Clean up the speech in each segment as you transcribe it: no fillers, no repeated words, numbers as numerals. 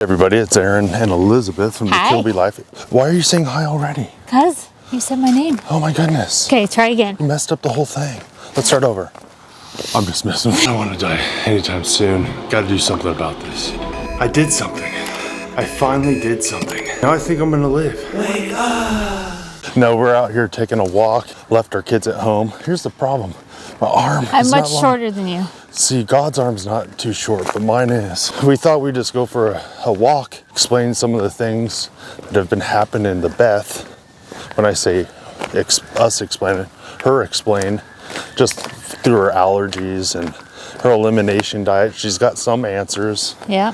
Everybody, it's Aaron and Elizabeth from the Kilby Life. Why are you saying hi already? Because you said my name. Oh my goodness. Okay, try again. You messed up the whole thing. Let's start over. I'm just messing with you. I don't want to die anytime soon. Got to do something about this. I did something. I finally did something. Now I think I'm gonna live. Wake up. No, we're out here taking a walk. Left our kids at home. Here's the problem. My arm is I'm much not long. shorter than you. See, God's arm's not too short, but mine is. We thought we'd just go for a walk, explain some of the things that have been happening to Beth. When I say us explain it, her explain, just through her allergies and her elimination diet. She's got some answers. Yeah.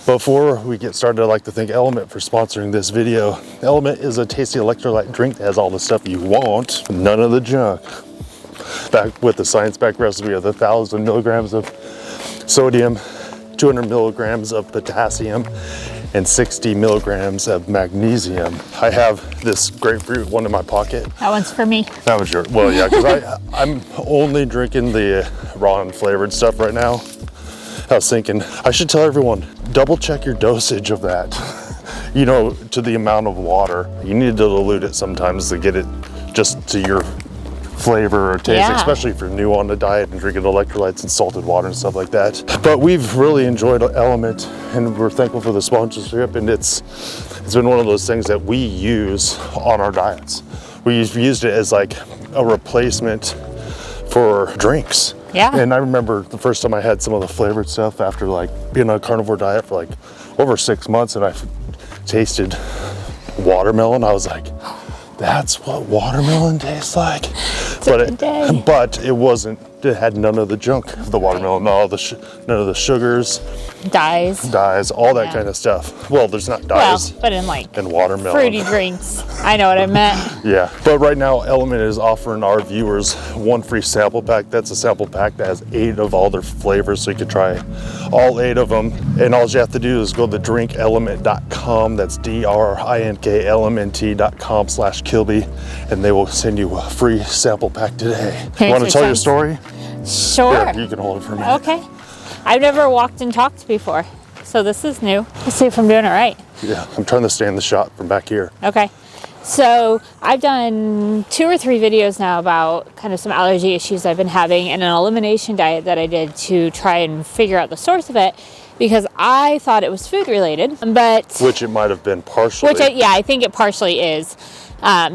Before we get started, I'd like to thank Element for sponsoring this video. Element is a tasty electrolyte drink that has all the stuff you want, none of the junk. Back with the science-backed recipe of 1,000 milligrams of sodium, 200 milligrams of potassium, and 60 milligrams of magnesium. I have this grapefruit one in my pocket. That one's for me. That was yours. Well, yeah, because I'm only drinking the raw and flavored stuff right now. I was thinking, I should tell everyone, double check your dosage of that. You know, to the amount of water. You need to dilute it sometimes to get it just to your flavor or taste, especially if you're new on the diet and drinking electrolytes and salted water and stuff like that. But we've really enjoyed Element and we're thankful for the sponsorship, and it's been one of those things that we use on our diets. We've used it as like a replacement for drinks. Yeah. And I remember the first time I had some of the flavored stuff after like being on a carnivore diet for like over 6 months, and I tasted watermelon. I was like, that's what watermelon tastes like. But it wasn't, it had none of the junk of the watermelon, none of the sugars, dyes, all that kind of stuff. Well, there's not dyes. Well, but in like watermelon. Fruity drinks. I know what I meant. Yeah, but right now Element is offering our viewers one free sample pack. That's a sample pack that has 8 of all their flavors, so you can try all 8 of them. And all you have to do is go to drinkelement.com. That's DRINKLMNT.com/Kilby, and they will send you a free sample pack today. You want to tell your story? Sure. Here, you can hold it for a minute. Okay. I've never walked and talked before, so this is new. Let's see if I'm doing it right. Yeah, I'm trying to stay in the shot from back here. Okay. So I've done 2 or 3 videos now about kind of some allergy issues I've been having, and an elimination diet that I did to try and figure out the source of it, because I thought it was food related, but which it might have been partially. I think it partially is.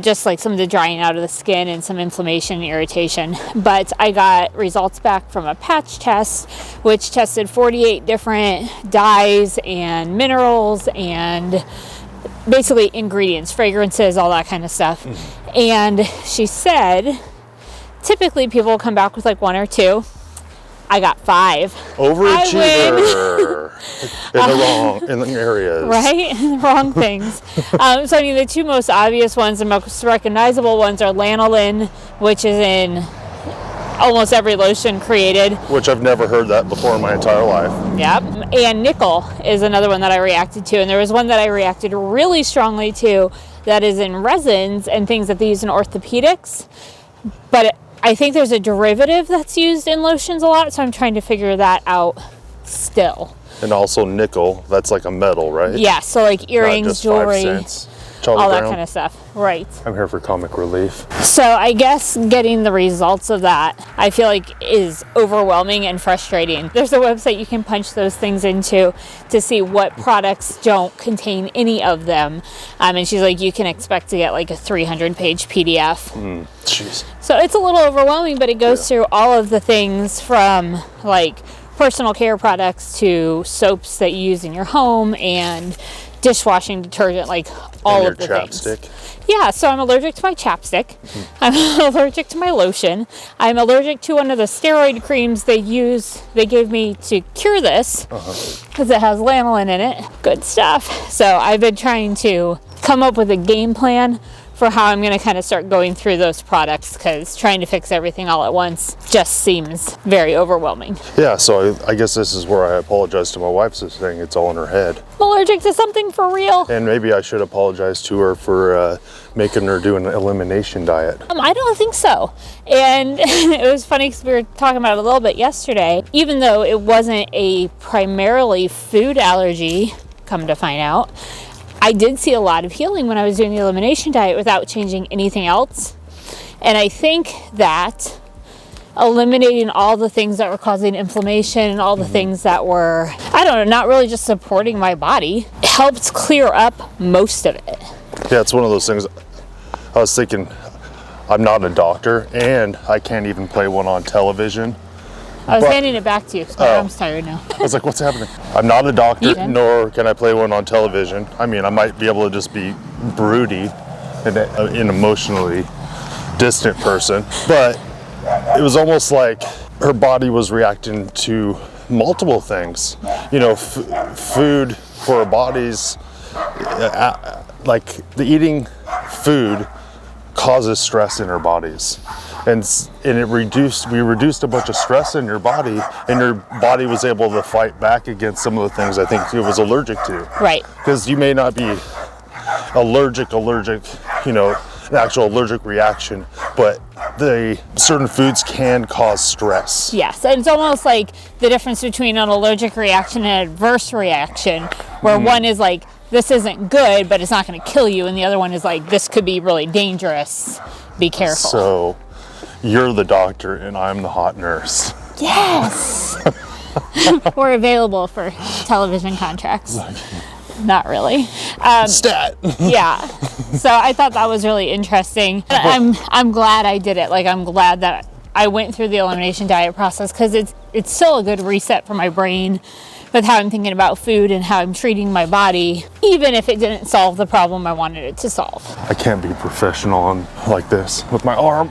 Just like some of the drying out of the skin and some inflammation and irritation. But I got results back from a patch test, which tested 48 different dyes and minerals and basically ingredients, fragrances, all that kind of stuff. And she said, typically people will come back with like 1 or 2. I got 5. Overachiever in the areas. Right? In the wrong things. So I mean, the 2 most obvious ones, the most recognizable ones are lanolin, which is in almost every lotion created. Which I've never heard that before in my entire life. Yep. And nickel is another one that I reacted to. And there was one that I reacted really strongly to that is in resins and things that they use in orthopedics. But I think there's a derivative that's used in lotions a lot, so I'm trying to figure that out still. And also nickel, that's like a metal, right? Yeah, so like earrings, jewelry, all that kind of stuff. Right. I'm here for comic relief. So I guess getting the results of that, I feel like is overwhelming and frustrating. There's a website you can punch those things into to see what products don't contain any of them. And she's like, you can expect to get like a 300-page PDF. Jeez. So it's a little overwhelming, but it goes through all of the things from like personal care products to soaps that you use in your home and dishwashing detergent, like all of the chapstick. things. Yeah, so I'm allergic to my chapstick. I'm allergic to my lotion. I'm allergic to one of the steroid creams they gave me to cure this because it has lanolin in it. Good stuff. So I've been trying to come up with a game plan for how I'm going to kind of start going through those products, because trying to fix everything all at once just seems very overwhelming. Yeah, so I guess this is where I apologize to my wife for saying it's all in her head. I'm allergic to something for real. And maybe I should apologize to her for making her do an elimination diet. I don't think so. And it was funny because we were talking about it a little bit yesterday. Even though it wasn't a primarily food allergy, come to find out. I did see a lot of healing when I was doing the elimination diet without changing anything else. And I think that eliminating all the things that were causing inflammation and all the things that were, I don't know, not really just supporting my body, helped clear up most of it. Yeah, it's one of those things. I was thinking, I'm not a doctor, and I can't even play one on television. I was handing it back to you because my arm's tired now. I was like, what's happening? I'm not a doctor, nor can I play one on television. I mean, I might be able to just be broody and an emotionally distant person, but it was almost like her body was reacting to multiple things. You know, food for our bodies, like the eating food causes stress in our bodies. And we reduced a bunch of stress in your body, and your body was able to fight back against some of the things I think it was allergic to. Right. Because you may not be allergic, you know, an actual allergic reaction, but the certain foods can cause stress. Yes, and it's almost like the difference between an allergic reaction and an adverse reaction, where one is like, this isn't good, but it's not going to kill you, and the other one is like, this could be really dangerous. Be careful. So, you're the doctor, and I'm the hot nurse. Yes! We're available for television contracts. Not really. Stat! Yeah. So I thought that was really interesting. I'm glad I did it. Like, I'm glad that I went through the elimination diet process, because it's still a good reset for my brain with how I'm thinking about food and how I'm treating my body, even if it didn't solve the problem I wanted it to solve. I can't be professional on like this with my arm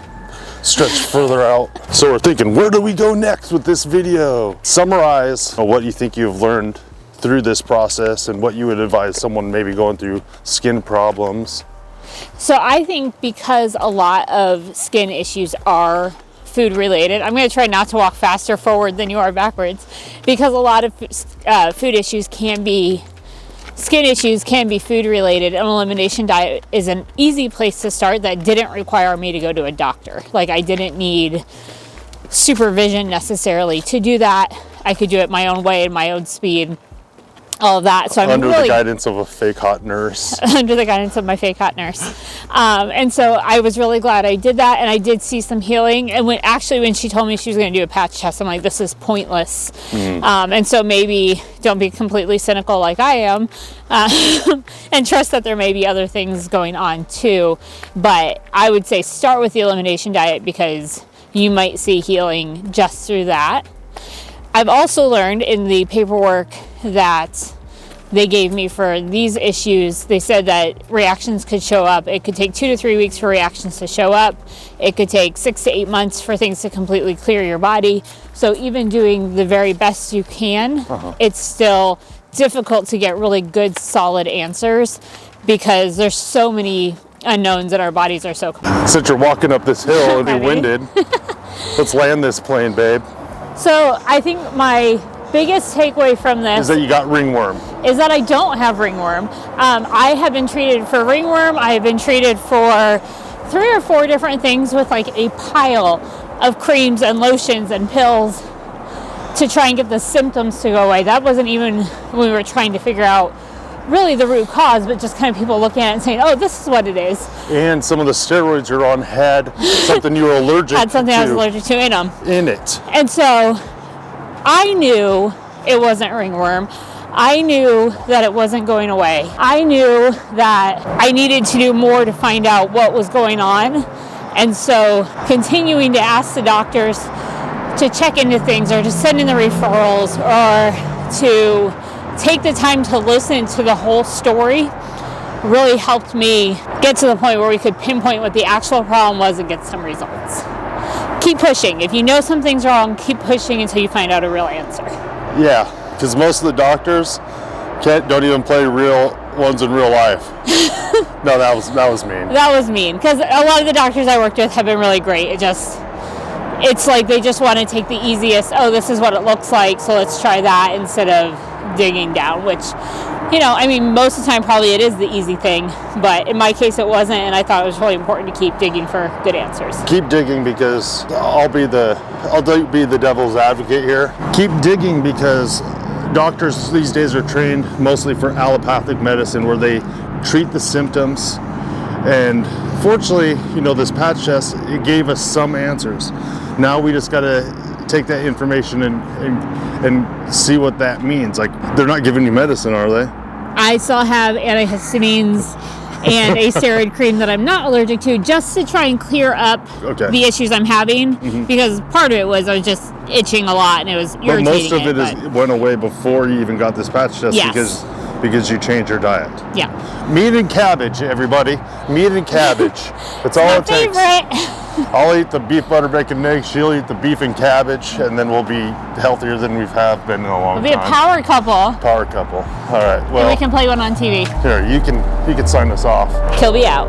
stretched further out. So we're thinking, where do we go next with this video? Summarize what you think you've learned through this process and what you would advise someone maybe going through skin problems. So I think because a lot of skin issues are food related, I'm going to try not to walk faster forward than you are backwards, because a lot of food issues can be, skin issues can be food related. An elimination diet is an easy place to start that didn't require me to go to a doctor. Like, I didn't need supervision necessarily to do that. I could do it my own way and my own speed. All of that. So I'm under really, the guidance of a fake hot nurse. Under the guidance of my fake hot nurse. And so I was really glad I did that, and I did see some healing. And when she told me she was going to do a patch test, I'm like, this is pointless. And so maybe don't be completely cynical like I am, and trust that there may be other things going on too. But I would say start with the elimination diet, because you might see healing just through that. I've also learned in the paperwork that they gave me for these issues, they said that reactions could show up. It could take 2 to 3 weeks for reactions to show up. It could take 6 to 8 months for things to completely clear your body. So even doing the very best you can, it's still difficult to get really good, solid answers, because there's so many unknowns and our bodies are so complex. Since you're walking up this hill and you're winded, let's land this plane, babe. So I think my biggest takeaway from this is that you got ringworm. Is that I don't have ringworm. I have been treated for ringworm. I have been treated for 3 or 4 different things with like a pile of creams and lotions and pills to try and get the symptoms to go away. That wasn't even when we were trying to figure out really the root cause, but just kind of people looking at it and saying, oh, this is what it is. And some of the steroids you're on had something you were allergic to. Had something I was allergic to in them. In it. And so I knew it wasn't ringworm. I knew that it wasn't going away. I knew that I needed to do more to find out what was going on. And so continuing to ask the doctors to check into things, or to send in the referrals, or to take the time to listen to the whole story, really helped me get to the point where we could pinpoint what the actual problem was and get some results. Keep pushing. If you know something's wrong, keep pushing until you find out a real answer. Yeah, because most of the doctors don't even play real ones in real life. No, that was mean. That was mean, because a lot of the doctors I worked with have been really great. It's like they just want to take the easiest, oh, this is what it looks like, so let's try that, instead of digging down, which, I mean, most of the time probably it is the easy thing, but in my case it wasn't, and I thought it was really important to keep digging for good answers. Keep digging, because I'll be the devil's advocate here. Keep digging, because doctors these days are trained mostly for allopathic medicine, where they treat the symptoms. And fortunately, this patch test, it gave us some answers. Now we just got to take that information and see what that means. Like, they're not giving you medicine, are they? I still have antihistamines and a steroid cream that I'm not allergic to, just to try and clear up the issues I'm having, because part of it was I was just itching a lot and it was irritating. But most of it went away before you even got this patch test. Yes. Because you changed your diet. Yeah. Meat and cabbage, everybody. Meat and cabbage. That's all it takes. I'll eat the beef, butter, bacon, eggs. She'll eat the beef and cabbage, and then we'll be healthier than we've been in a long time. We'll be a power couple. Power couple. All right. Well, and we can play one on TV. Here, you can sign us off. Kilby out.